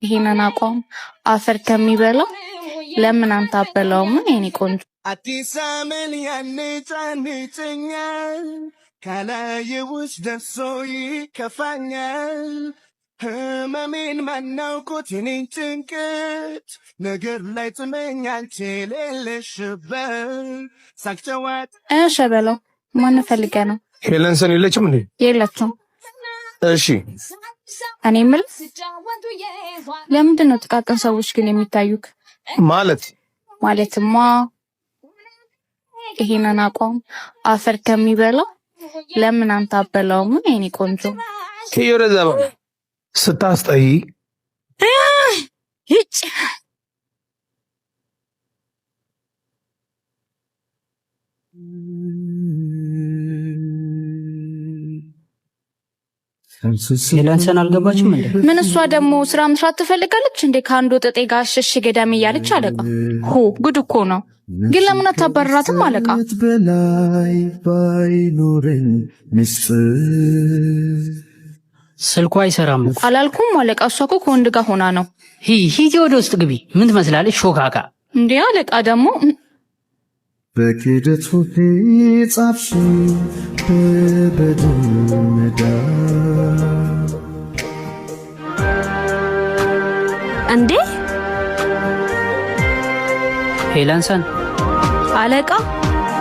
ይሄንን አቋም አፈር ከሚበላው ለምን አንተ አበላውም? የኔ ቆንጆ አዲስ አመል ያንጫንጨኛል ካላየውሽ ደርሶ ይከፋኛል ህመሜን ማናውቆት የኔን ጭንቀት ነገር ላይ ጥመኛል ሌለሽበት ሳክጨዋት ሸበለው ማን ፈልገ ነው? ሄለንሰን የለችም እንዴ? የለችም። እሺ እኔ የምልህ ለምንድን ነው ጥቃቅን ሰዎች ግን የሚታዩክ? ማለትማ ይሄንን አቋም አፈር ከሚበላው ለምን አንተ አበላውም? የኔ ቆንጆ ከየረዛባ ስታስጠይ እጭ ሄለንሰን አልገባችም እንዴ? ምን እሷ ደግሞ ስራ መስራት ትፈልጋለች እንዴ? ከአንድ ወጠጤ ጋር ሸሽ ገዳም እያለች አለቃ ጉድ እኮ ነው። ግን ለምን አታባርራትም አለቃ? በላይ ባይኖረኝ ምስጢር ስልኳ አይሰራም አላልኩም አለቃ? እሷ እኮ ከወንድ ጋር ሆና ነው። ሂጂ ወደ ውስጥ ግቢ። ምን ትመስላለች? ሾካካ እንዴ አለቃ ደግሞ በክደቱ ጻፍሽ በበድመዳ እንዴ ሄለንሰን አለቃ